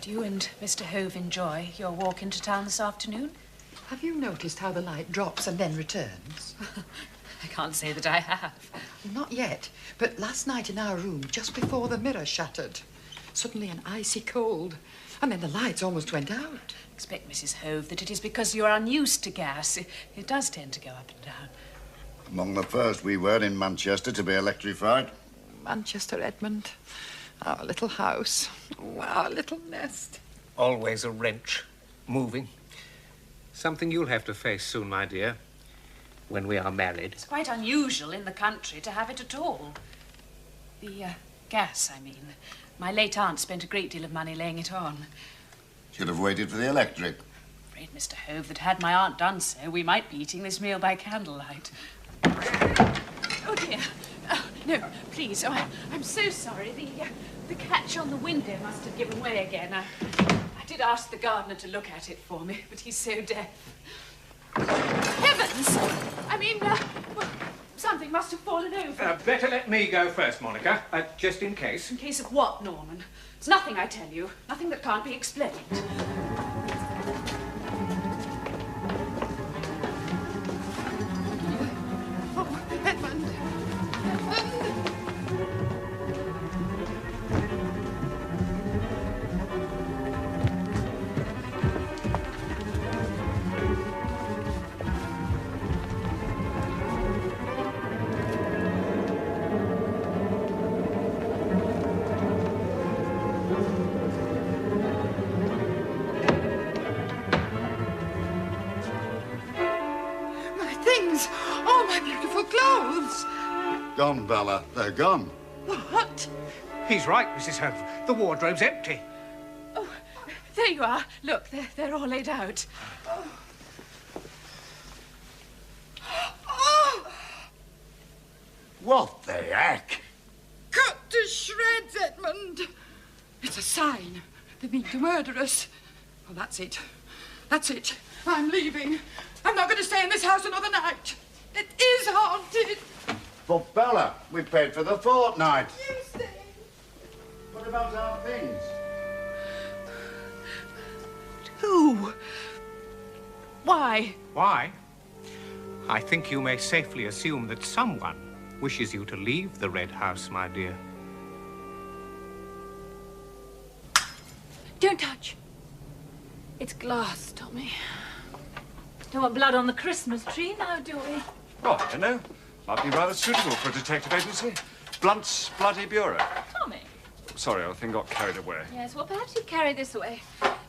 Did you and Mr. Hove enjoy your walk into town this afternoon? Have you noticed how the light drops and then returns? I can't say that I have. Not yet, but last night in our room, just before the mirror shattered, suddenly an icy cold, and then the lights almost went out. Expect, Mrs. Hove, that it is because you are unused to gas. It does tend to go up and down. Among the first we were in Manchester to be electrified. Manchester, Edmund. Our little house. Oh, our little nest. Always a wrench. Moving. Something you'll have to face soon, my dear. When we are married. It's quite unusual in the country to have it at all. The gas, I mean. My late aunt spent a great deal of money laying it on. Should have waited for the electric. I'm afraid, Mr. Hove, that had my aunt done so, we might be eating this meal by candlelight. Oh, dear. Oh, no, please. Oh, I'm so sorry. The catch on the window must have given way again. I did ask the gardener to look at it for me, but he's so deaf. Heavens! I mean, well, something must have fallen over. Better let me go first, Monica, just in case. In case of what, Norman? It's nothing, I tell you. Nothing that can't be explained. Oh, Edmund. All my beautiful clothes. Gone, Bella. They're gone. What? He's right, Mrs. Hove. The wardrobe's empty. Oh, there you are. Look, they're all laid out. Oh. Oh. What the heck? Cut to shreds, Edmund. It's a sign. They mean to murder us. Well, that's it. That's it. I'm leaving. I'm not going to stay in this house another night. It is haunted. But Bella, we paid for the fortnight. You stay. What about our things? Who? Why? Why? I think you may safely assume that someone wishes you to leave the Red House, my dear. Don't touch. It's glass, Tommy. Don't want blood on the Christmas tree now, do we? Oh, I don't know. Might be rather suitable for a detective agency. Blunt's Bloody Bureau. Tommy. Sorry, our thing got carried away. Yes, well, perhaps you'd carry this away.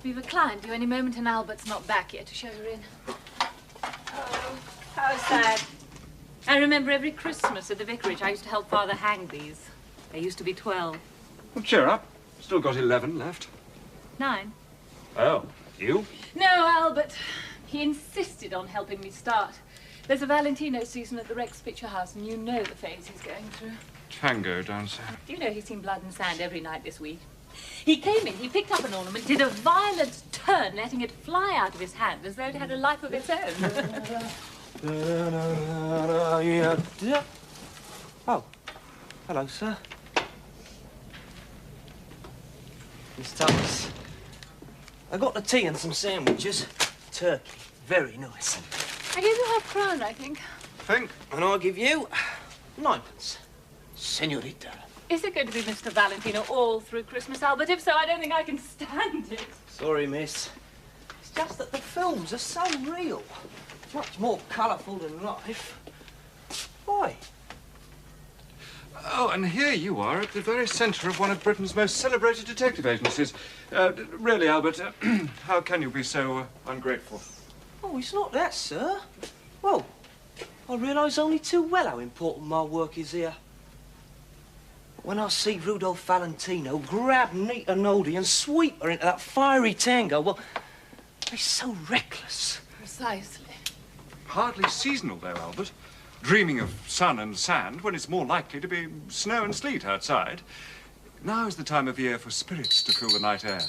We've a client due any moment and Albert's not back yet to show her in. Oh, how sad. I remember every Christmas at the vicarage I used to help Father hang these. There used to be 12. Well, cheer up. Still got 11 left. 9. Oh, you? No, Albert. He insisted on helping me start. There's a Valentino season at the Rex Picture House, and you know the phase he's going through. Tango dancer. Do you know he's seen blood and sand every night this week? He came in, he picked up an ornament, did a violent turn, letting it fly out of his hand as though it had a life of its own. Oh, hello, sir. Miss Thomas. I got the tea and some sandwiches. Turkey, very nice. I gave you £1, I think. And I'll give you 9pence. Senorita. Is it going to be Mr. Valentino all through Christmas, Albert? If so, I don't think I can stand it. Sorry, miss. It's just that the films are so real. Much more colourful than life. Why? Oh, and here you are at the very centre of one of Britain's most celebrated detective agencies. Really, Albert, how can you be so ungrateful? Oh, it's not that, sir. Well, I realise only too well how important my work is here. When I see Rudolph Valentino grab Nita Nodi and sweep her into that fiery tango, well, they're so reckless. Precisely. Hardly seasonal, though, Albert. Dreaming of sun and sand when it's more likely to be snow and sleet outside. Now is the time of year for spirits to fill the night air.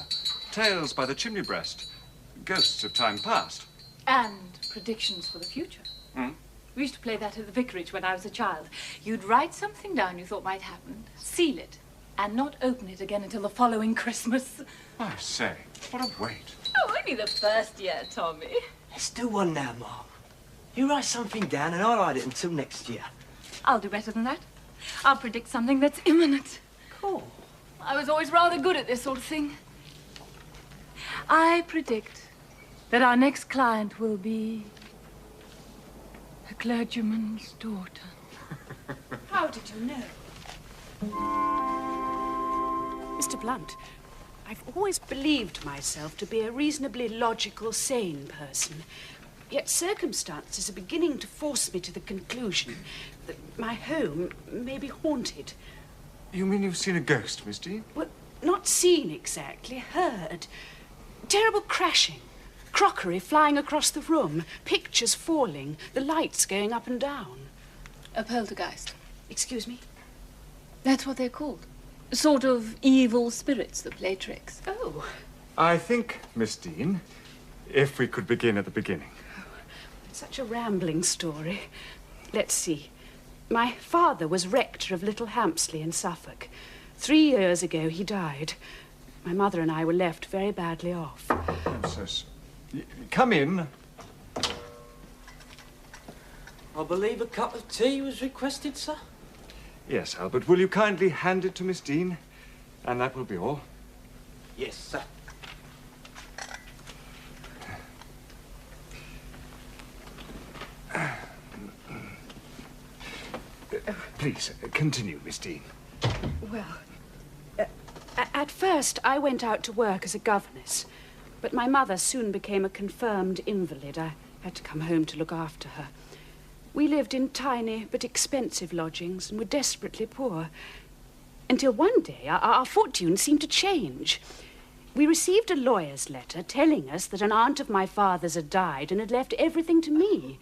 Tales by the chimney breast. Ghosts of time past. And predictions for the future. Hmm? We used to play that at the vicarage when I was a child. You'd write something down you thought might happen, seal it, And not open it again until the following Christmas. I say, what a wait. Oh, only the first year, Tommy. Let's do one now, Mom. You write something down and I'll hide it until next year. I'll do better than that. I'll predict something that's imminent. Cool. I was always rather good at this sort of thing. I predict that our next client will be a clergyman's daughter. How did you know? Mr. Blunt, I've always believed myself to be a reasonably logical, sane person. Yet circumstances are beginning to force me to the conclusion that my home may be haunted. You mean you've seen a ghost, Miss Dean? Well, not seen exactly, heard. Terrible crashing, crockery flying across the room, pictures falling, the lights going up and down. A poltergeist. Excuse me? That's what they're called. Sort of evil spirits that play tricks. Oh. I think, Miss Dean, if we could begin at the beginning. It's such a rambling story. Let's see. My father was rector of Little Hampsley in Suffolk. 3 years ago, he died. My mother and I were left very badly off. I'm so sorry. Come in. I believe a cup of tea was requested, sir. Yes, Albert, will you kindly hand it to Miss Dean? And that will be all. Yes, sir. Please, continue, Miss Dean. Well, at first I went out to work as a governess, but my mother soon became a confirmed invalid. I had to come home to look after her. We lived in tiny but expensive lodgings and were desperately poor. Until one day our fortune seemed to change. We received a lawyer's letter telling us that an aunt of my father's had died and had left everything to me.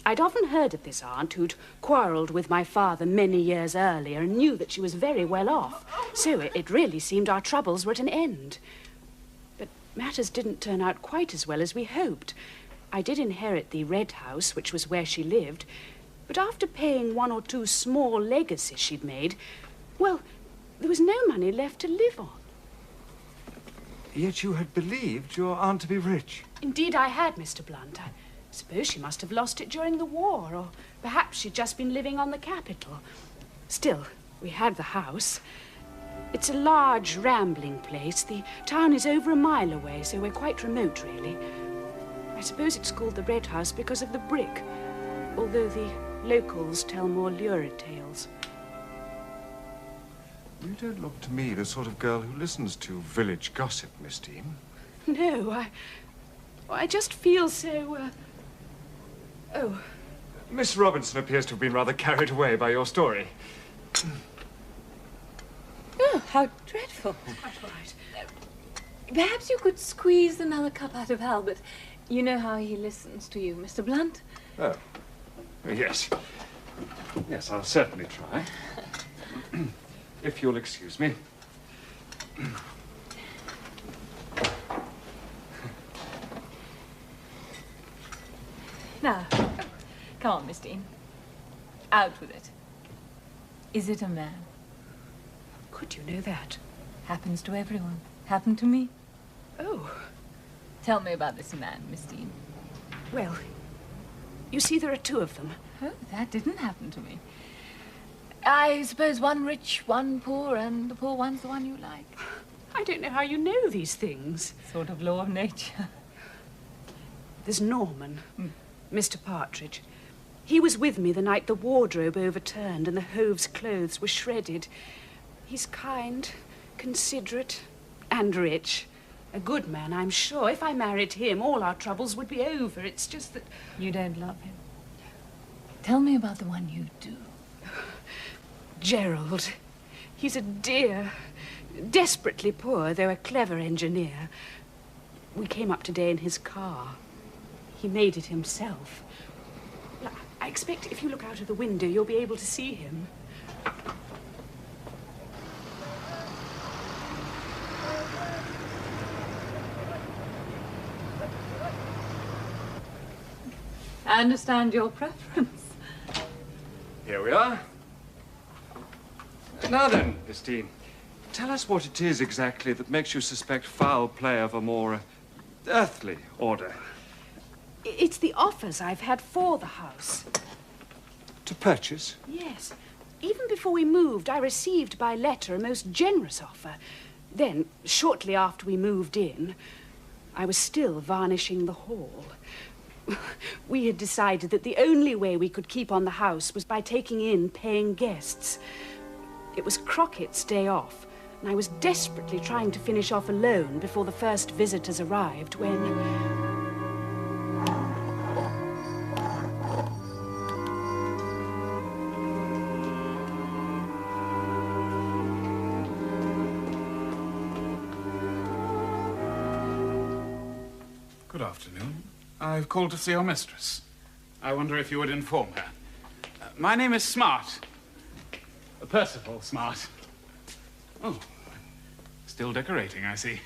I'd often heard of this aunt who'd quarrelled with my father many years earlier and knew that she was very well off, so it really seemed our troubles were at an end. But matters didn't turn out quite as well as we hoped. I did inherit the Red House, which was where she lived, but after paying 1 or 2 small legacies she'd made, well, there was no money left to live on. Yet you had believed your aunt to be rich. Indeed I had, Mr. Blunt. I suppose she must have lost it during the war, or perhaps she'd just been living on the capital. Still, we had the house. It's a large, rambling place. The town is over a mile away, so we're quite remote, really. I suppose it's called the Red House because of the brick, although the locals tell more lurid tales. You don't look to me the sort of girl who listens to village gossip, Miss Dean. No, I just feel so, Oh. Miss Robinson appears to have been rather carried away by your story. Oh, how dreadful. Quite all right. Perhaps you could squeeze another cup out of Albert. You know how he listens to you, Mr. Blunt. Oh, yes. Yes, I'll certainly try. If you'll excuse me. Now, come on, Miss Dean. Out with it. Is it a man? Could you know that? Happens to everyone. Happened to me. Oh. Tell me about this man, Miss Dean. Well, you see, there are 2 of them. Oh, that didn't happen to me. I suppose one rich, one poor, and the poor one's the one you like. I don't know how you know these things. Sort of law of nature. There's Norman, Mr. Partridge. He was with me the night the wardrobe overturned and the Hove's clothes were shredded. He's kind, considerate, and rich. A good man, I'm sure. If I married him, all our troubles would be over. It's just that... You don't love him. Tell me about the one you do. Gerald. He's a dear. Desperately poor, though a clever engineer. We came up today in his car. He made it himself. I expect if you look out of the window, you'll be able to see him. I understand your preference. Here we are. Now then, Miss Dean, Tell us what it is exactly that makes you suspect foul play of a more earthly order. It's the offers I've had for the house. To purchase? Yes. Even before we moved, I received by letter a most generous offer. Then, shortly after we moved in, I was still varnishing the hall. We had decided that the only way we could keep on the house was by taking in paying guests. It was Crockett's day off, and I was desperately trying to finish off a loan before the first visitors arrived when... Good afternoon. I've called to see your mistress. I wonder if you would inform her. My name is Smart. Percival Smart. Oh, still decorating, I see.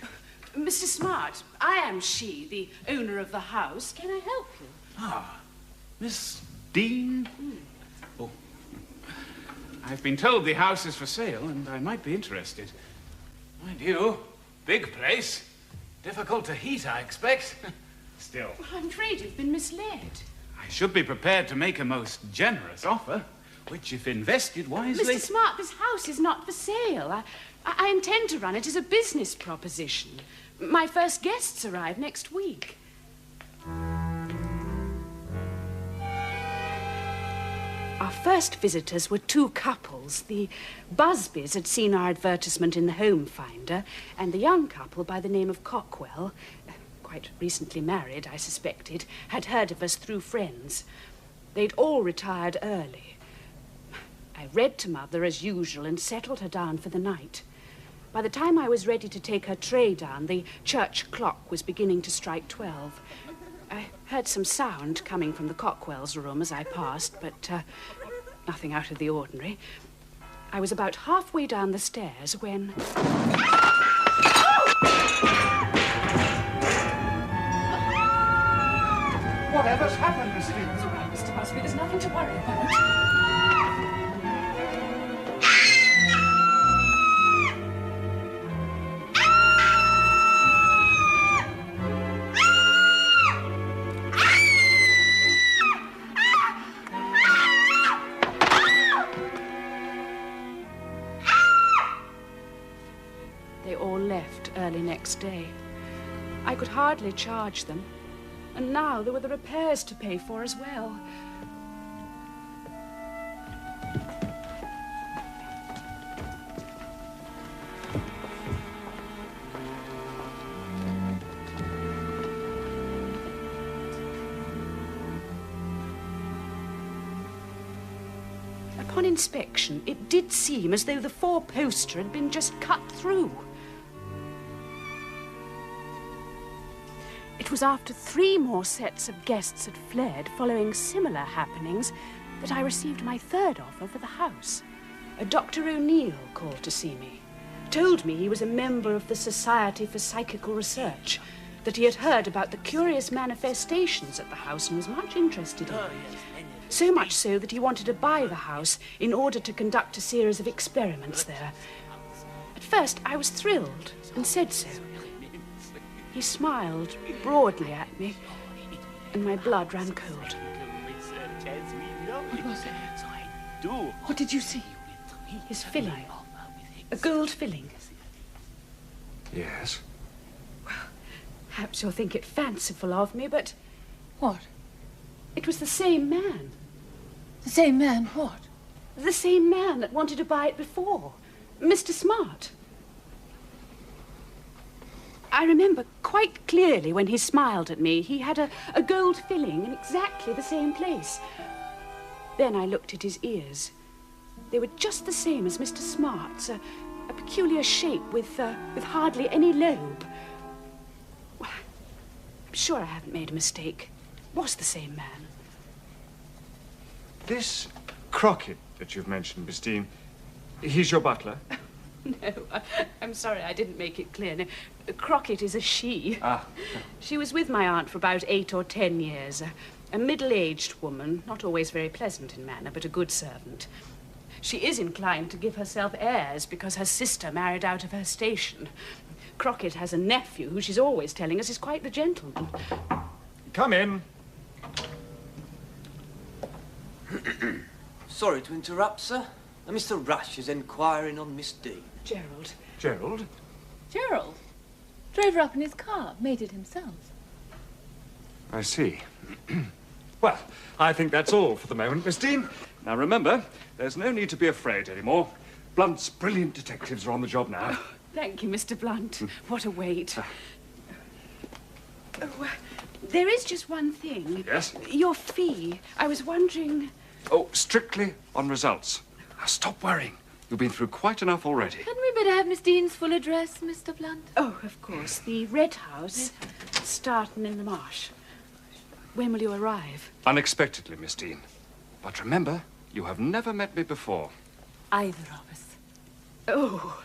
Mr. Smart, I am she, the owner of the house. Can I help you? Ah, Miss Dean? Oh, I've been told the house is for sale, and I might be interested. Mind you, big place. Difficult to heat, I expect. Still. I'm afraid you've been misled. I should be prepared to make a most generous offer, which, if invested wisely... Mr. Smart, this house is not for sale. I intend to run it as a business proposition. My first guests arrive next week. Our first visitors were two couples. The Busbys had seen our advertisement in the Home Finder, and the young couple by the name of Cockwell, quite recently married, I suspected, had heard of us through friends. They'd all retired early. I read to Mother as usual and settled her down for the night. By the time I was ready to take her tray down, the church clock was beginning to strike 12. I heard some sound coming from the Cockwells' room as I passed, but nothing out of the ordinary. I was about halfway down the stairs when... Whatever's happened, Miss Dean? It's all right, Mr. Busby. There's nothing to worry about. They all left early next day. I could hardly charge them. And now there were the repairs to pay for as well. Upon inspection, it did seem as though the four-poster had been just cut through. It was after 3 more sets of guests had fled, following similar happenings, that I received my third offer for the house. A Dr. O'Neill called to see me. Told me he was a member of the Society for Psychical Research, that he had heard about the curious manifestations at the house and was much interested in them. So much so that he wanted to buy the house in order to conduct a series of experiments there. At first, I was thrilled and said so. He smiled broadly at me, and my blood ran cold. What was it? What did you see? His filling. A gold filling. Yes. Well, perhaps you'll think it fanciful of me, but... What? It was the same man. The same man, what? The same man that wanted to buy it before. Mr. Smart. I remember quite clearly when he smiled at me. He had a gold filling in exactly the same place. Then I looked at his ears. They were just the same as Mr. Smart's, a peculiar shape with hardly any lobe. Well, I'm sure I haven't made a mistake. It was the same man. This Crockett that you've mentioned, Miss Dean, he's your butler? No, I'm sorry, I didn't make it clear. No, Crockett is a she. Ah. She was with my aunt for about 8 or 10 years. A middle-aged woman, not always very pleasant in manner, but a good servant. She is inclined to give herself airs because her sister married out of her station. Crockett has a nephew who she's always telling us is quite the gentleman. Come in. Sorry to interrupt, sir. Mr. Rush is inquiring on Miss Dean. Gerald. Gerald? Gerald drove her up in his car, made it himself. I see. Well, I think that's all for the moment, Miss Dean. Now remember, there's no need to be afraid anymore. Blunt's brilliant detectives are on the job now. Thank you, Mr. Blunt. What a wait. There is just one thing. Yes? Your fee. I was wondering... Oh, strictly on results. Now stop worrying. You've been through quite enough already. Hadn't we better have Miss Dean's full address, Mr. Blunt? Oh, of course. The Red House, starting in the marsh. When will you arrive? Unexpectedly, Miss Dean. But remember, you have never met me before. Either of us. Oh.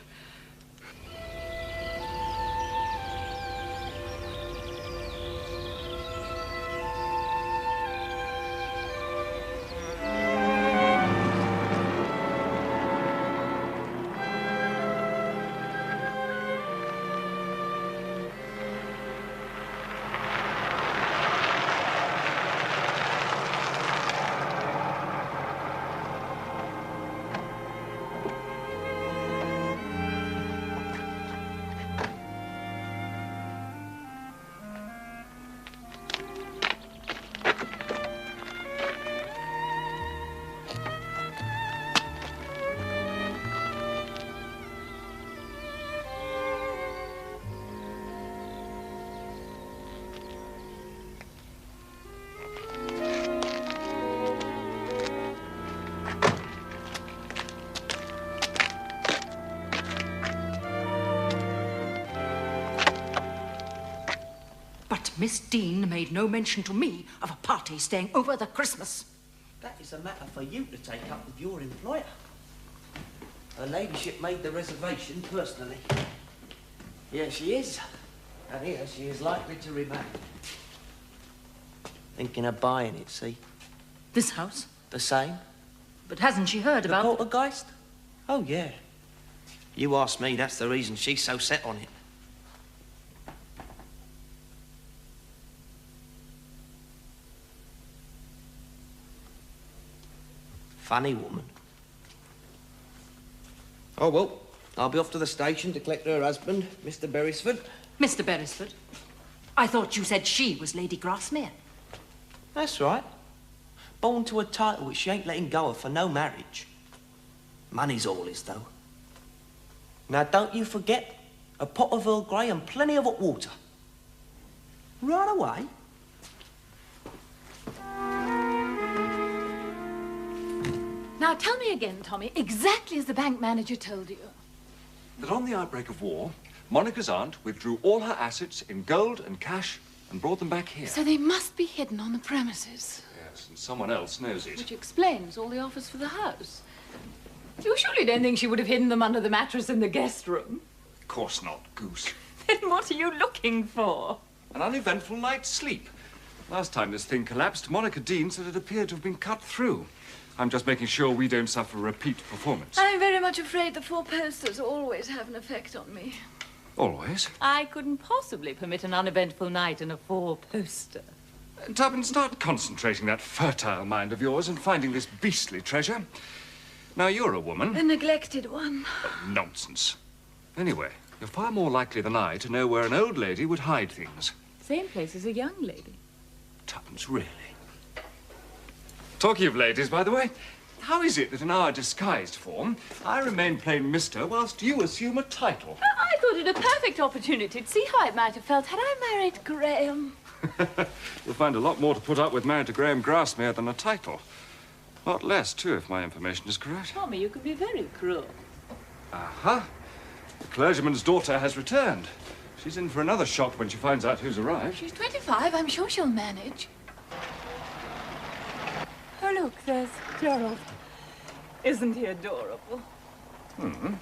But Miss Dean made no mention to me of a party staying over the Christmas. That is a matter for you to take up with your employer. Her ladyship made the reservation personally. Here she is. And here she is likely to remain. Thinking of buying it, see? This house? The same. But hasn't she heard The about... poltergeist? Oh, yeah. You ask me, that's the reason she's so set on it. Funny woman. Oh, well, I'll be off to the station to collect her husband, Mr. Beresford. Mr. Beresford? I thought you said she was Lady Grassmere. That's right. Born to a title which she ain't letting go of for no marriage. Money's all is, though. Now, don't you forget a pot of Earl Grey and plenty of hot water. Right away. Now tell me again, Tommy, exactly as the bank manager told you. That on the outbreak of war, Monica's aunt withdrew all her assets in gold and cash and brought them back here. So they must be hidden on the premises. Yes, and someone else knows it. Which explains all the offers for the house. You surely don't think she would have hidden them under the mattress in the guest room? Of course not, Goose. Then what are you looking for? An uneventful night's sleep. Last time this thing collapsed, Monica Dean said it appeared to have been cut through. I'm just making sure we don't suffer a repeat performance. I'm very much afraid the four posters always have an effect on me. Always. I couldn't possibly permit an uneventful night in a four-poster. Tubbin, start concentrating that fertile mind of yours and finding this beastly treasure. Now, you're a woman. A neglected one. Nonsense. Anyway, you're far more likely than I to know where an old lady would hide things. Same place as a young lady. Tubbins, really? Talking of ladies, by the way, how is it that in our disguised form, I remain plain Mr. whilst you assume a title? I thought it a perfect opportunity to see how it might have felt had I married Graham. You'll find a lot more to put up with married to Graham Grassmere than a title. A lot less, too, if my information is correct. Tommy, you can be very cruel. Aha. The clergyman's daughter has returned. She's in for another shock when she finds out who's arrived. She's 25. I'm sure she'll manage. Oh, look, there's Gerald. Isn't he adorable? Hmm.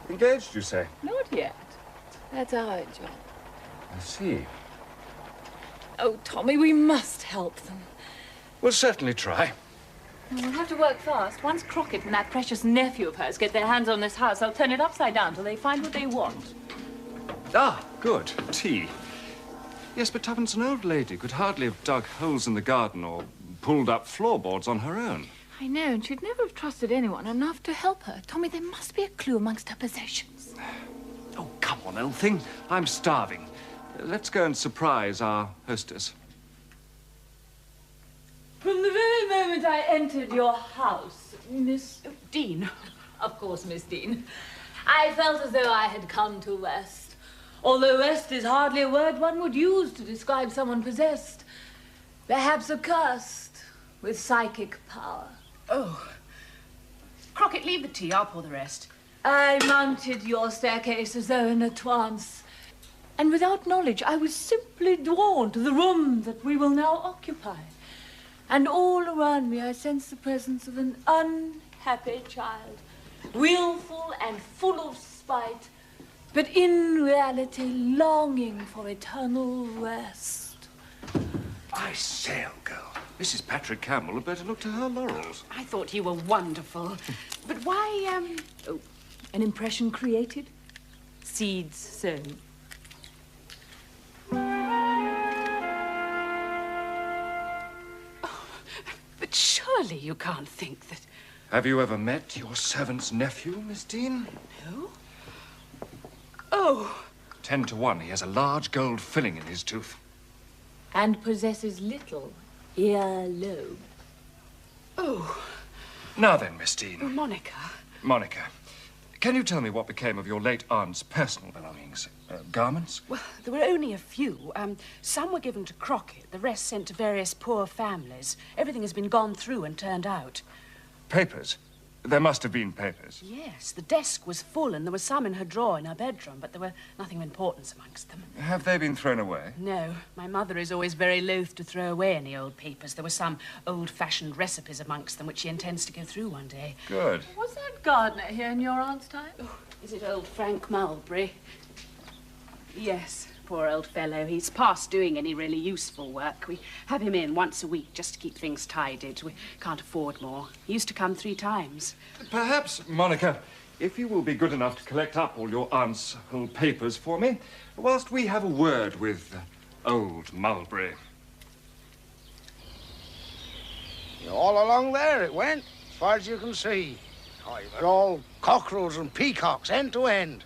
Engaged, you say? Not yet. That's our job. I see. Oh, Tommy, we must help them. We'll certainly try. We'll have to work fast. Once Crockett and that precious nephew of hers get their hands on this house, they'll turn it upside down till they find what they want. Ah, good. Tea. Yes, but Tuppence, an old lady could hardly have dug holes in the garden or pulled up floorboards on her own. I know, and she'd never have trusted anyone enough to help her. Tommy, there must be a clue amongst her possessions. Oh, come on, old thing. I'm starving. Let's go and surprise our hostess. From the very moment I entered your house, Miss Dean. Of course, Miss Dean, I felt as though I had come to rest. Although rest is hardly a word one would use to describe someone possessed. Perhaps accursed with psychic power. Oh. Crockett, leave the tea. I'll pour the rest. I mounted your staircase as though in a trance. And without knowledge, I was simply drawn to the room that we will now occupy. And all around me, I sensed the presence of an unhappy child, willful and full of spite, but in reality longing for eternal rest. I say, old girl, Mrs. Patrick Campbell had better look to her laurels. I thought you were wonderful. But why, Oh, an impression created, seeds sown. But surely you can't think that... Have you ever met your servant's nephew, Miss Dean? No? Oh. 10 to 1, he has a large gold filling in his tooth. And possesses little earlobe. Oh. Now then, Miss Dean. Monica. Monica, can you tell me what became of your late aunt's personal belongings? Garments? Well, there were only a few. Some were given to Crockett, the rest sent to various poor families. Everything has been gone through and turned out. Papers? There must have been papers. Yes, the desk was full and there were some in her drawer in her bedroom, but there were nothing of importance amongst them. Have they been thrown away? No, my mother is always very loath to throw away any old papers. There were some old-fashioned recipes amongst them which she intends to go through one day. Good. Was that gardener here in your aunt's time? Oh, is it old Frank Mulberry? Yes, poor old fellow. He's past doing any really useful work. We have him in once a week just to keep things tidied. We can't afford more. He used to come 3 times. Perhaps, Monica, if you will be good enough to collect up all your aunt's old papers for me, whilst we have a word with old Mulberry. All along there it went, as far as you can see. Oh, you've got all cockerels and peacocks, end to end.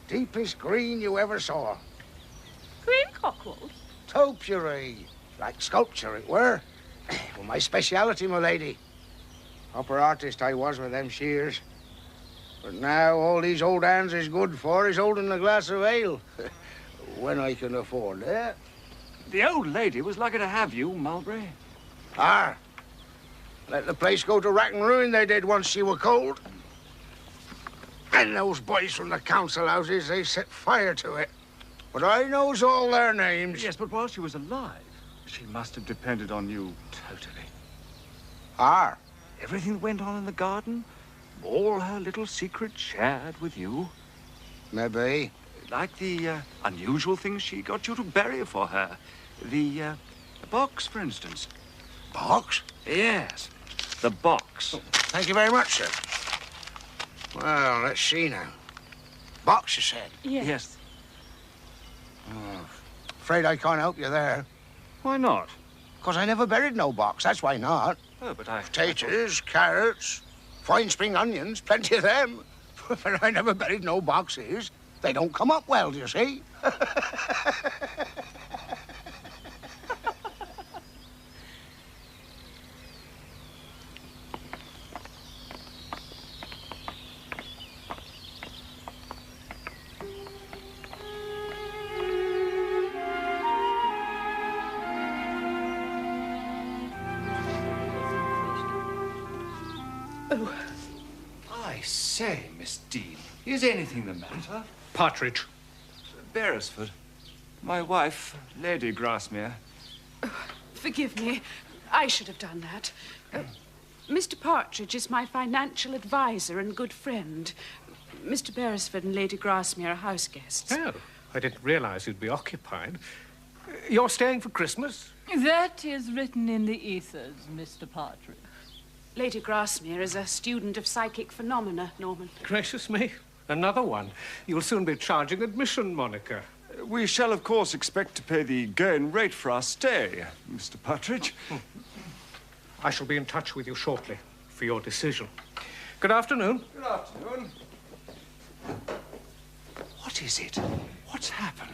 Deepest green you ever saw. Green cockerels? Topiary, like sculpture it were. Well, my speciality, my lady. Upper artist I was with them shears. But now all these old hands is good for is holding a glass of ale. When I can afford it. The old lady was lucky to have you, Mulberry. Ah, let the place go to rack and ruin they did once she were cold. And those boys from the council houses, they set fire to it. But I knows all their names. Yes, but while she was alive, she must have depended on you totally. Ah. Everything that went on in the garden, all her little secrets shared with you. Maybe. Like the unusual things she got you to bury for her. The box, for instance. Box? Yes, the box. Oh, thank you very much, sir. Well, let's see now. Box, you said? Yes. Oh, afraid I can't help you there. Why not? 'Cause I never buried no box, that's why not. Oh, but I... Potatoes, carrots, fine spring onions, plenty of them. But I never buried no boxes. They don't come up well, do you see? Oh. I say, Miss Dean, is anything the matter? Partridge. Beresford. My wife, Lady Grasmere. Oh, forgive me. I should have done that. Mr. Partridge is my financial advisor and good friend. Mr. Beresford and Lady Grasmere are house guests. Oh, I didn't realize you'd be occupied. You're staying for Christmas? That is written in the ethers, Mr. Partridge. Lady Grasmere is a student of psychic phenomena, Norman. Gracious me, another one. You'll soon be charging admission, Monica. We shall, of course, expect to pay the going rate for our stay, Mr. Partridge. I shall be in touch with you shortly for your decision. Good afternoon. Good afternoon. What is it? What's happened?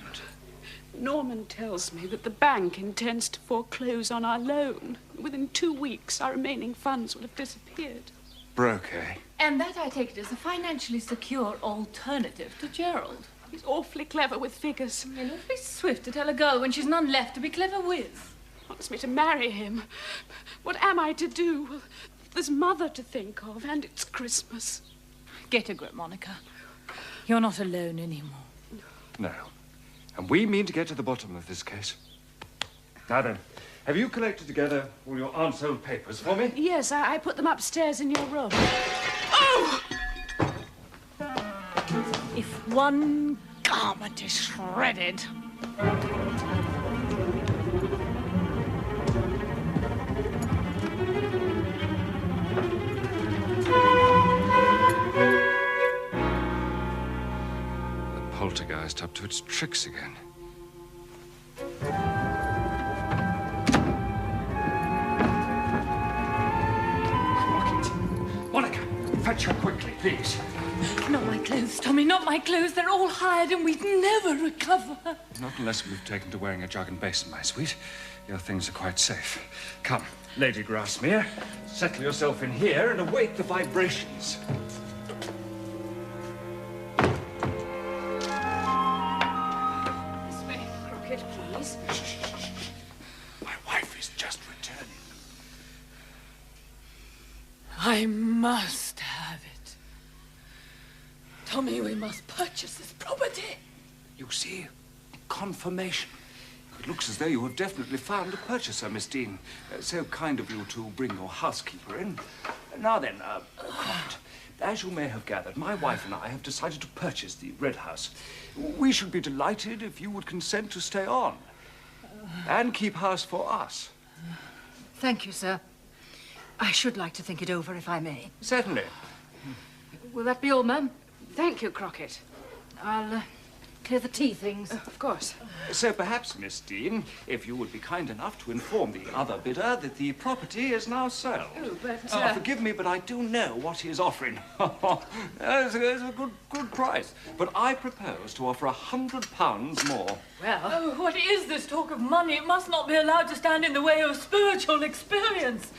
Norman tells me that the bank intends to foreclose on our loan. Within 2 weeks, our remaining funds will have disappeared. Broke, eh? And that, I take it, is a financially secure alternative to Gerald. He's awfully clever with figures. And awfully swift to tell a girl when she's none left to be clever with. Wants me to marry him. What am I to do? Well, there's Mother to think of, and it's Christmas. Get a grip, Monica. You're not alone anymore. No. And we mean to get to the bottom of this case. Now then, have you collected together all your aunt's old papers for me? Yes, I put them upstairs in your room. Oh! If one garment is shredded... Poltergeist up to its tricks again. Monica, fetch her quickly, please. Not my clothes, Tommy, not my clothes. They're all hired and we'd never recover. Not unless we've taken to wearing a jug and basin, my sweet. Your things are quite safe. Come, Lady Grasmere, settle yourself in here and await the vibrations. Please. My wife is just returning. I must have it. Tommy, we must purchase this property. You see, confirmation. It looks as though you have definitely found a purchaser, Miss Dean. So kind of you to bring your housekeeper in. Now then, Croft, as you may have gathered, my wife and I have decided to purchase the Red House. We should be delighted if you would consent to stay on and keep house for us. Thank you, sir. I should like to think it over, if I may. Certainly. Will that be all, ma'am? Thank you, Crockett. I'll clear the tea things. Of course. So perhaps, Miss Dean, if you would be kind enough to inform the other bidder that the property is now sold. Oh, but... Forgive me, but I do know what he is offering. It's a good price. But I propose to offer £100 more. Well... Oh, what is this talk of money? It must not be allowed to stand in the way of spiritual experience.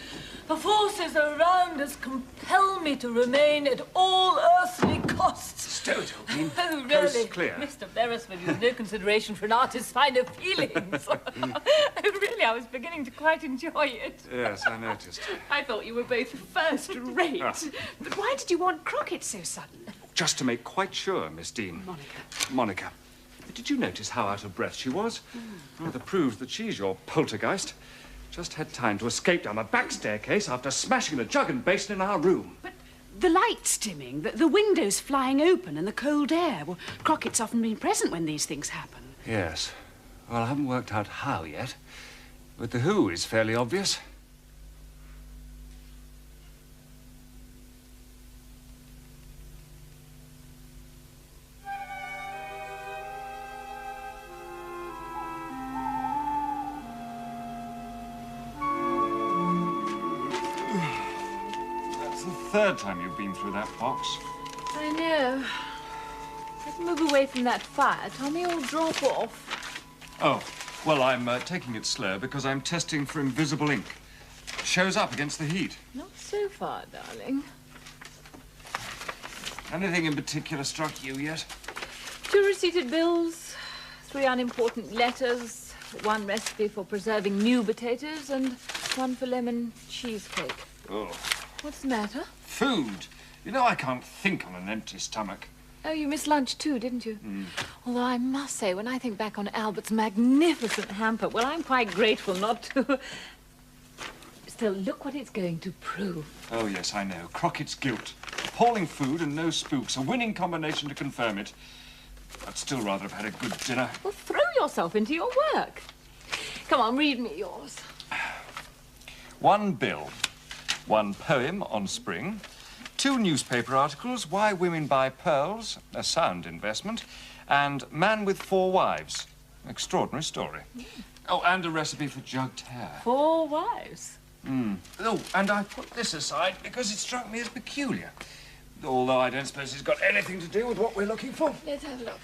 The forces around us compel me to remain at all earthly costs. Stow it, Dean. Oh, really? Coast clear. Mr. Beresford, you've no consideration for an artist's finer feelings. Really, I was beginning to quite enjoy it. Yes, I noticed. I thought you were both first rate. But why did you want Crockett so sudden? Just to make quite sure, Miss Dean. Monica. Did you notice how out of breath she was? Well, that proves that she's your poltergeist. Just had time to escape down the back staircase after smashing the jug and basin in our room. But the lights dimming, the windows flying open and the cold air. Well, Crockett's often been present when these things happen. Yes. Well, I haven't worked out how yet. But the who is fairly obvious. Third time you've been through that box. I know. Let's move away from that fire, Tommy, or drop off. Oh, well, I'm taking it slow because I'm testing for invisible ink. Shows up against the heat. Not so far, darling. Anything in particular struck you yet? 2 receipted bills, 3 unimportant letters, 1 recipe for preserving new potatoes, and 1 for lemon cheesecake. Oh. What's the matter? Food. You know, I can't think on an empty stomach. Oh, you missed lunch too, didn't you? Although I must say, when I think back on Albert's magnificent hamper, well, I'm quite grateful not to. Still, look what it's going to prove. Oh, yes, I know. Crockett's guilt. Appalling food and no spooks. A winning combination to confirm it. I'd still rather have had a good dinner. Well, throw yourself into your work. Come on, read me yours. One bill, one poem on spring, 2 newspaper articles, Why Women Buy Pearls, a sound investment, and Man with 4 Wives, extraordinary story. Oh, and a recipe for jugged hare. 4 wives? Oh, and I put this aside because it struck me as peculiar. Although I don't suppose it's got anything to do with what we're looking for. Let's have a look.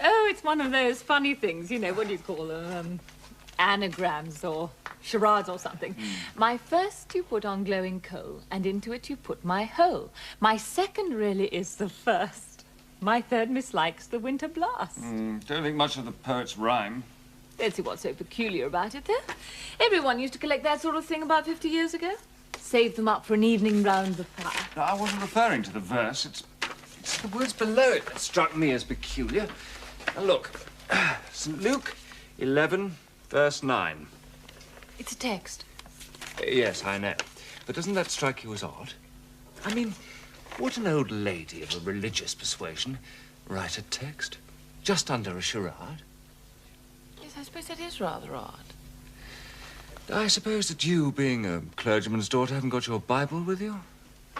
Oh, it's one of those funny things, you know, what do you call them? Anagrams or charades or something. My first you put on glowing coal, and into it you put my hoe. My second really is the first. My third mislikes the winter blast. Don't think much of the poet's rhyme. Let's see what's so peculiar about it, though. Everyone used to collect that sort of thing about 50 years ago. Save them up for an evening round the fire. No, I wasn't referring to the verse. It's the words below it that struck me as peculiar. Now, look. St. Luke 11, verse 9. It's a text. Yes, I know. But doesn't that strike you as odd? I mean, would an old lady of a religious persuasion write a text just under a charade? Yes, I suppose that is rather odd. I suppose that you, being a clergyman's daughter, haven't got your Bible with you?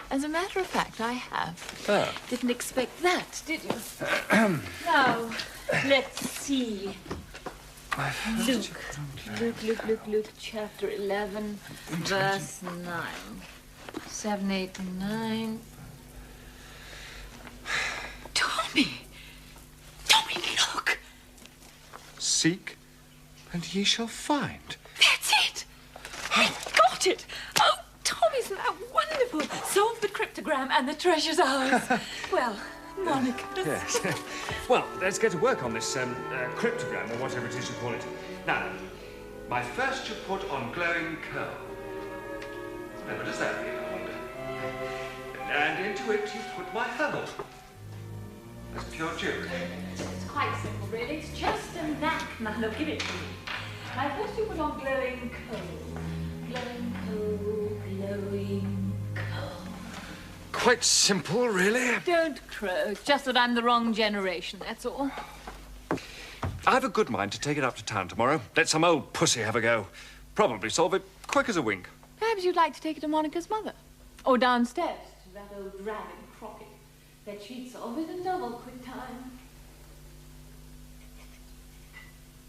As a matter of fact, I have. Oh. Didn't expect that, did you? Now, let's see. Luke, chapter 11, verse 9. 7, 8, 9. Tommy! Tommy, look! Seek, and ye shall find. That's it! We've got it! Oh, Tom, isn't that wonderful? Solve the cryptogram and the treasure's ours. Well, Monica. Yes. Well, let's get to work on this cryptogram, or whatever it is you call it. Now, my first you put on glowing coal. Now, what does that mean, I wonder? And into it you put my hoe. That's pure jewelry. It's quite simple, really. It's just a knack. Now, look, give it to me. My first you put on glowing coal. Glowing coal, glowing coal. Quite simple, really. Don't crow. It's just that I'm the wrong generation, that's all. I've a good mind to take it up to town tomorrow. Let some old pussy have a go. Probably solve it quick as a wink. Perhaps you'd like to take it to Monica's mother. Or downstairs to that old dragon, Crockett. Bet she'd solve it in double quick time.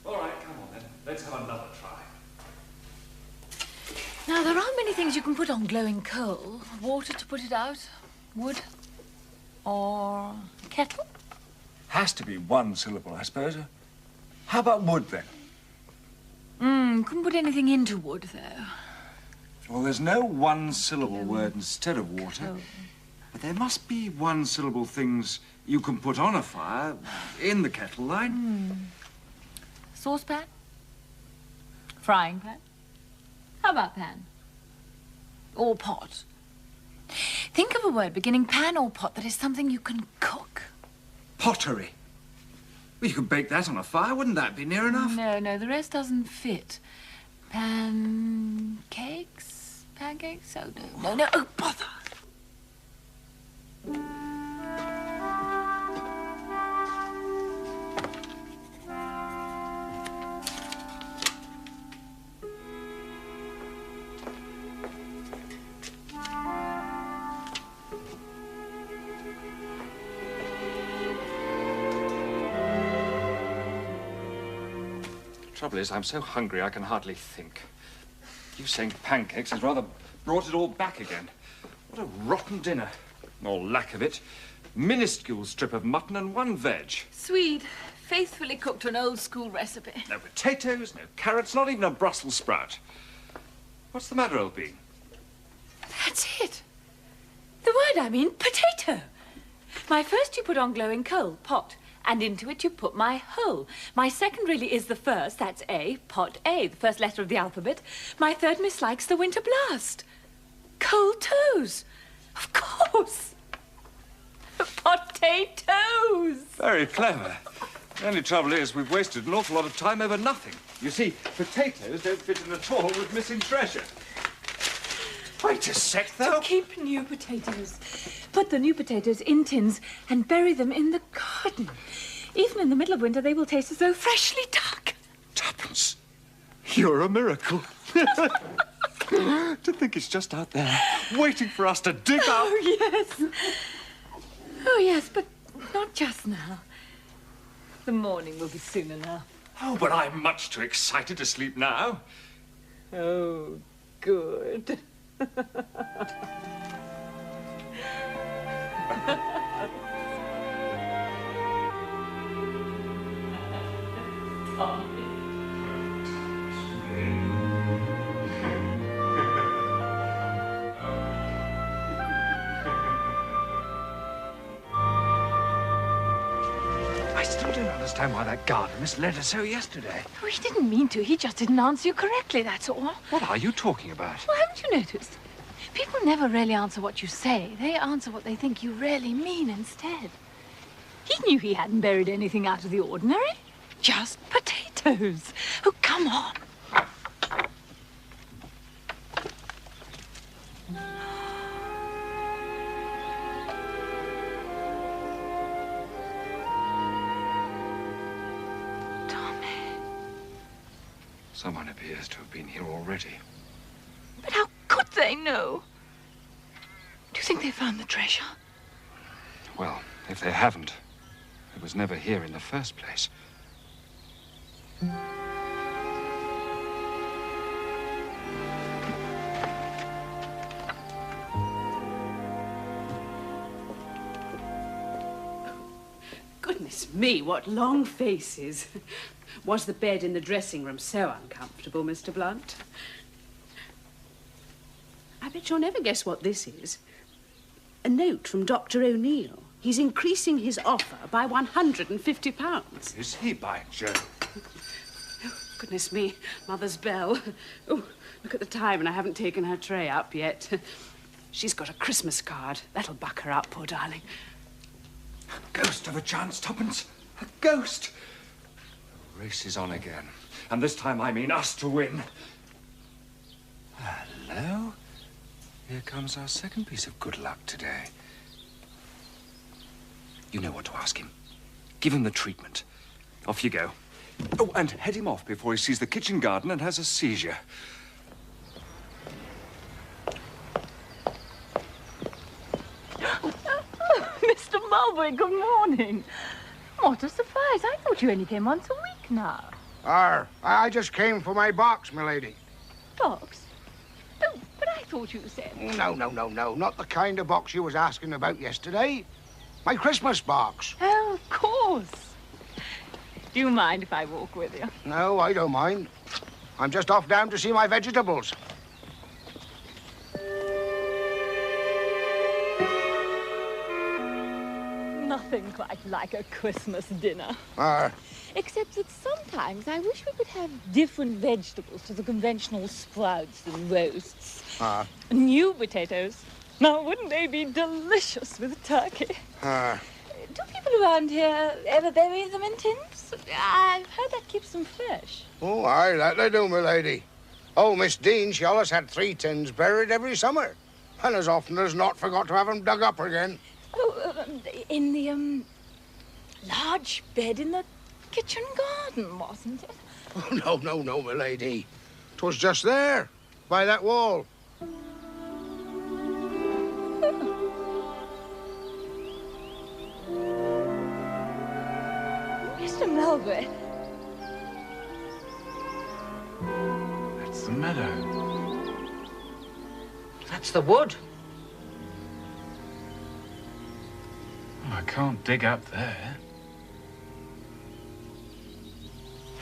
All right, come on then. Let's have another try. Now, there aren't many things you can put on glowing coal. Water to put it out, wood, or kettle. Has to be one syllable, I suppose. How about wood, then? Couldn't put anything into wood, though. Well, there's no one-syllable word instead of water. Oh. But there must be one-syllable things you can put on a fire in the kettle line. Saucepan? Frying pan? How about pan? Or pot? Think of a word beginning pan or pot that is something you can cook. Pottery. Well, you could bake that on a fire. Wouldn't that be near enough? No, the rest doesn't fit. Pancakes? Pancakes? Oh, no. Oh, bother! Trouble is, I'm so hungry I can hardly think. You saying pancakes has rather brought it all back again. What a rotten dinner. Or lack of it. Minuscule strip of mutton and 1 veg. Sweet, faithfully cooked to an old-school recipe. No potatoes, no carrots, not even a Brussels sprout. What's the matter, old bean? That's it. The word I mean, potato. My first you put on glowing coal, pot. And into it you put my hoe. My second really is the first, that's A, pot A, the first letter of the alphabet. My third mislikes the winter blast. Cold toes. Of course. Potatoes. Very clever. The only trouble is we've wasted an awful lot of time over nothing. You see, potatoes don't fit in at all with missing treasure. Wait a sec, though. Keep new potatoes. Put the new potatoes in tins and bury them in the garden. Even in the middle of winter, they will taste as though freshly dug. Tuppence, you're a miracle. To think it's just out there, waiting for us to dig up. Oh, yes. Oh, yes, but not just now. The morning will be soon enough. Oh, but I'm much too excited to sleep now. Oh, good. I still don't understand why that gardener misled us so yesterday. Oh, he didn't mean to. He just didn't answer you correctly, that's all. What are you talking about? Well, haven't you noticed? People never really answer what you say. They answer what they think you really mean instead. He knew he hadn't buried anything out of the ordinary. Just potatoes. Oh, come on. Someone appears to have been here already. But how could they know? Do you think they found the treasure? Well, if they haven't, it was never here in the first place. Goodness me, what long faces. Was the bed in the dressing room so uncomfortable, Mr. Blunt? I bet you'll never guess what this is. A note from Dr. O'Neill. He's increasing his offer by £150. Is he, by Jove? Oh, goodness me, Mother's bell. Oh, look at the time, and I haven't taken her tray up yet. She's got a Christmas card. That'll buck her up, poor darling. A ghost of a chance, Tuppence. A ghost. The race is on again. And this time I mean us to win. Hello? Here comes our second piece of good luck today. You know what to ask him. Give him the treatment. Off you go. Oh, and head him off before he sees the kitchen garden and has a seizure. Mr. Mulberry, good morning. What a surprise. I thought you only came once a week now. I just came for my box, milady. Box? Oh, but I thought you said... No. Not the kind of box you was asking about yesterday. My Christmas box. Oh, of course. Do you mind if I walk with you? No, I don't mind. I'm just off down to see my vegetables. Nothing quite like a Christmas dinner. Except that sometimes I wish we could have different vegetables to the conventional sprouts and roasts. New potatoes. Now, wouldn't they be delicious with turkey? Do people around here ever bury them in tins? I've heard that keeps them fresh. Oh, aye, that they do, milady. Oh, Miss Dean, she always had 3 tins buried every summer. And as often as not forgot to have them dug up again. Oh, in the, large bed in the kitchen garden, wasn't it? Oh, no, milady. 'Twas just there, by that wall. Mr. Mulberry. That's the meadow. That's the wood. Oh, I can't dig up there.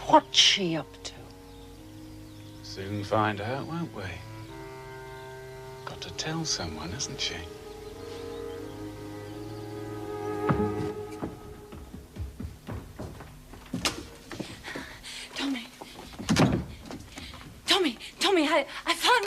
What's she up to? Soon find out, won't we? Got to tell someone, hasn't she? Tommy, I found...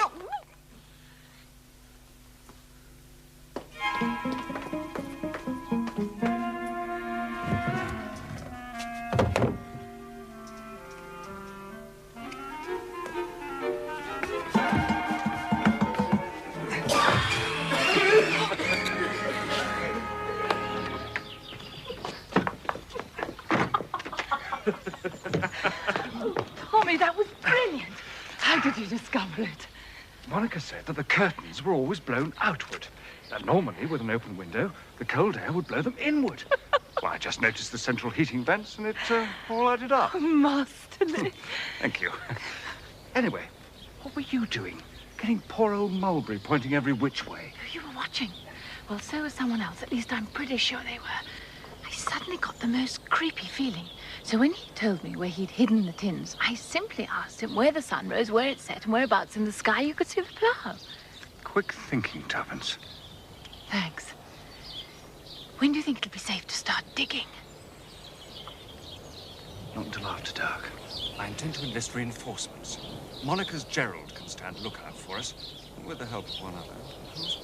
Monica said that the curtains were always blown outward. That normally, with an open window, the cold air would blow them inward. Well, I just noticed the central heating vents and it all added up. Masterly. Thank you. Anyway, what were you doing? Getting poor old Mulberry pointing every which way. You were watching. Well, so was someone else. At least I'm pretty sure they were. I suddenly got the most creepy feeling. So when he told me where he'd hidden the tins, I simply asked him where the sun rose, where it set, and whereabouts in the sky you could see the plough. Quick thinking, Tuppence. Thanks. When do you think it'll be safe to start digging? Not until after dark. I intend to enlist reinforcements. Monica's Gerald can stand lookout for us, with the help of one other, of course.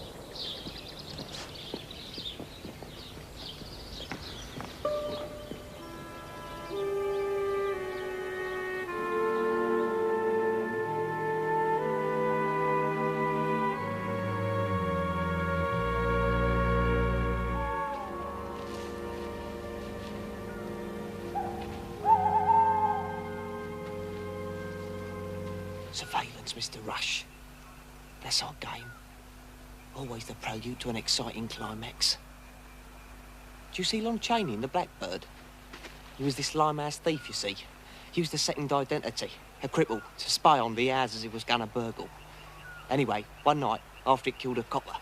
Surveillance, Mr. Rush. That's our game. Always the prelude to an exciting climax. Do you see Lon Chaney in The Blackbird? He was this limehouse thief, you see. Used a second identity, a cripple, to spy on the houses he was gonna burgle. Anyway, one night, after it killed a copper,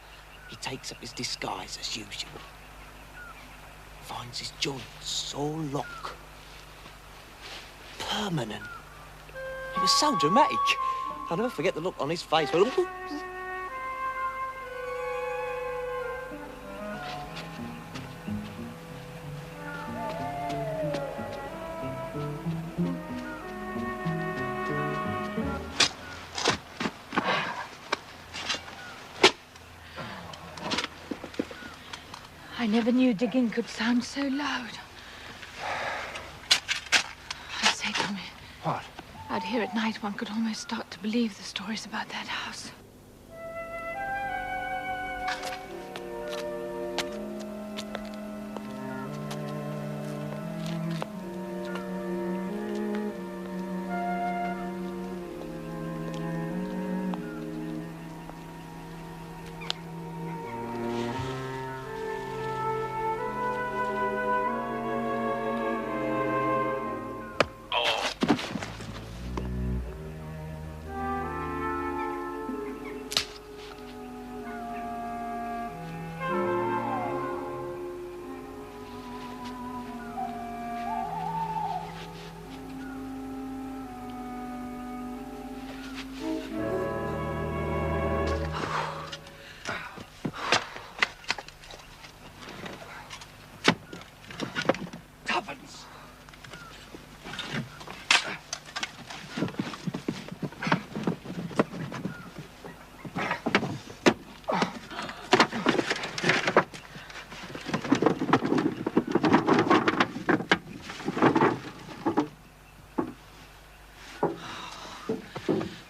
he takes up his disguise as usual. Finds his joints all locked. Permanent. It was so dramatic. I'll never forget the look on his face. I never knew digging could sound so loud. I say to me. What? Out here at night, one could almost start to believe the stories about that house.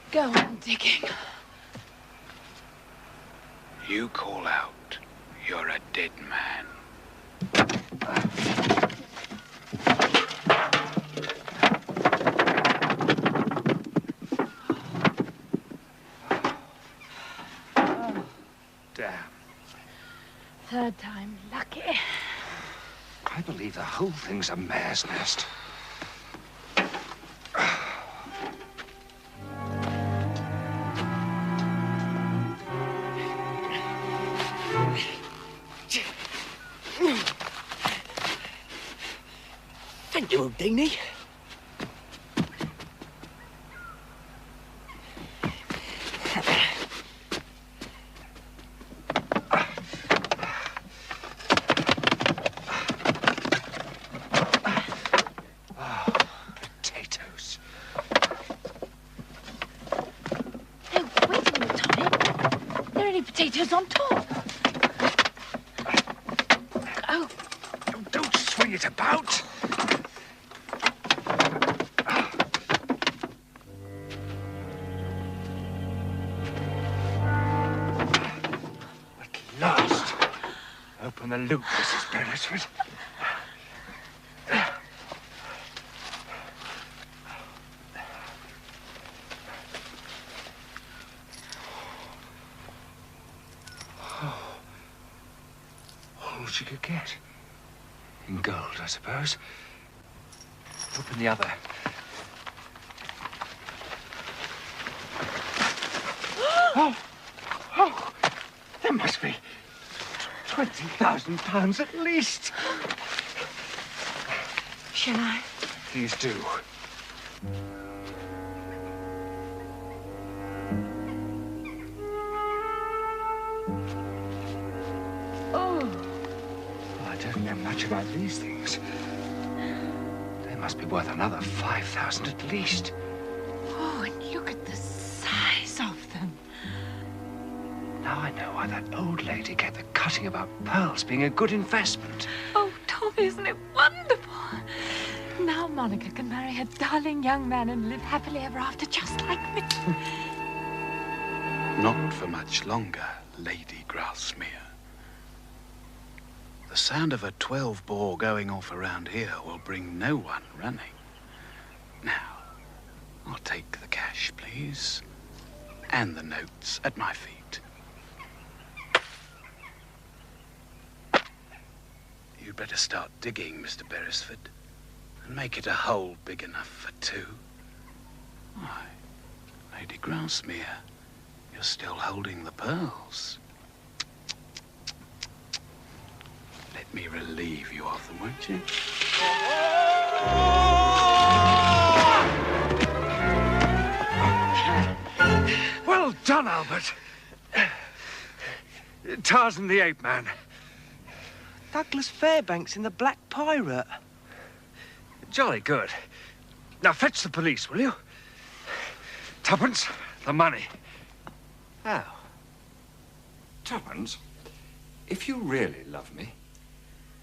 Go on digging. You call out, you're a dead man. Damn. Third time lucky. I believe the whole thing's a mare's nest. Thank you, Houdini. Potatoes. No, wait a minute, Tommy. There are any potatoes on top. Oh. Don't swing it about. At last. Open the loop, Mrs. Beresford. all she could get. In gold, I suppose. Open the other. Oh, there must be £20,000 at least. Shall I? Please do. I don't know much about these things. They must be worth another 5,000 at least. Oh, and look at the size of them. Now I know why that old lady kept the cutting about pearls being a good investment. Oh, Tom, isn't it wonderful? Now Monica can marry her darling young man and live happily ever after, just like me. Not for much longer, Lady Grasmere. The sound of a 12-bore going off around here will bring no one running. Now, I'll take the cash, please, and the notes at my feet. You'd better start digging, Mr. Beresford, and make it a hole big enough for two. Why, Lady Grasmere, you're still holding the pearls. Let me relieve you of them, won't you? Well done, Albert. Tarzan the Ape Man. Douglas Fairbanks in the Black Pirate. Jolly good. Now fetch the police, will you? Tuppence, the money. How? Tuppence, if you really love me,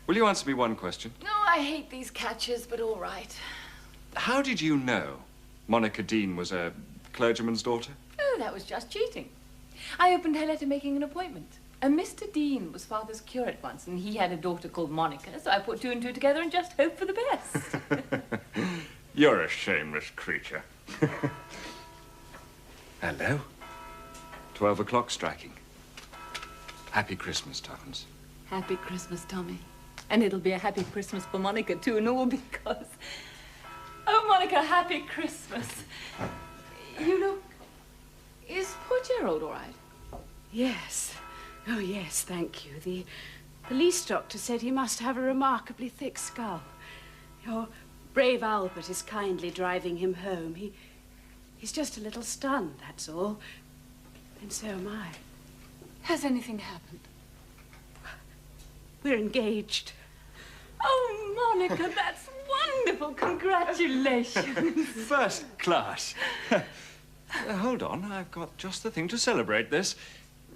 will you answer me one question? No, I hate these catches, but all right. How did you know Monica Dean was a clergyman's daughter? Oh, that was just cheating. I opened her letter making an appointment. And Mr. Dean was father's curate once, and he had a daughter called Monica, so I put two and two together and just hoped for the best. You're a shameless creature. Hello. 12 o'clock striking. Happy Christmas, Tuppence. Happy Christmas, Tommy. And it'll be a happy Christmas for Monica, too, and all because... Oh, Monica, happy Christmas. You look... Is poor Gerald all right? Yes. Oh, yes, thank you. The police doctor said he must have a remarkably thick skull. Your brave Albert is kindly driving him home. He's just a little stunned, that's all. And so am I. Has anything happened? We're engaged. Oh, Monica, that's wonderful. Congratulations. First class. Hold on, I've got just the thing to celebrate this.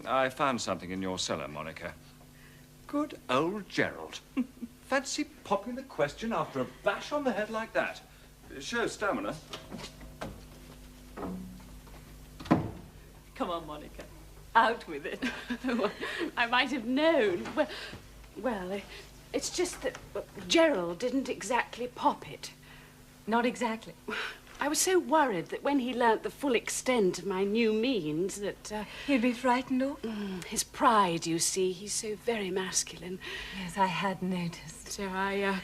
I found something in your cellar, Monica. Good old Gerald. Fancy popping the question after a bash on the head like that. Shows stamina. Come on, Monica. Out with it. I might have known. Well, it's just that Gerald didn't exactly pop it. Not exactly. I was so worried that when he learnt the full extent of my new means that... He'd be frightened, or? His pride, you see. He's so very masculine. Yes, I had noticed. So I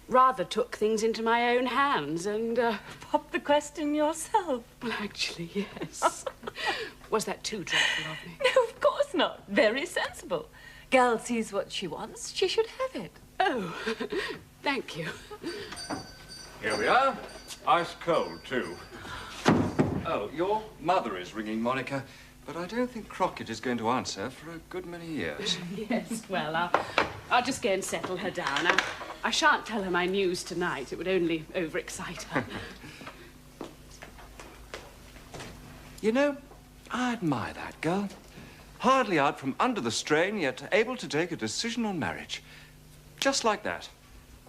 rather took things into my own hands and... Popped the question yourself. Well, actually, yes. Was that too dreadful of me? No, of course not. Very sensible. Girl sees what she wants, she should have it. Oh, thank you. Here we are. Ice cold, too. Oh, your mother is ringing, Monica, but I don't think Crockett is going to answer for a good many years. Yes, well, I'll just go and settle her down. I shan't tell her my news tonight. It would only overexcite her. You know, I admire that girl. Hardly out from under the strain, yet able to take a decision on marriage. Just like that.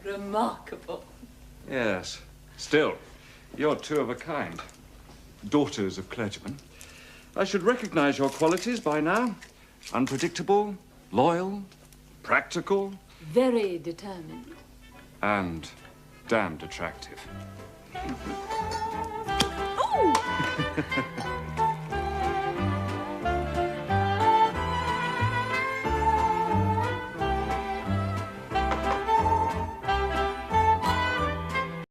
Remarkable. Yes. Still, you're two of a kind. Daughters of clergymen. I should recognize your qualities by now. Unpredictable, loyal, practical. Very determined. And damned attractive. Oh!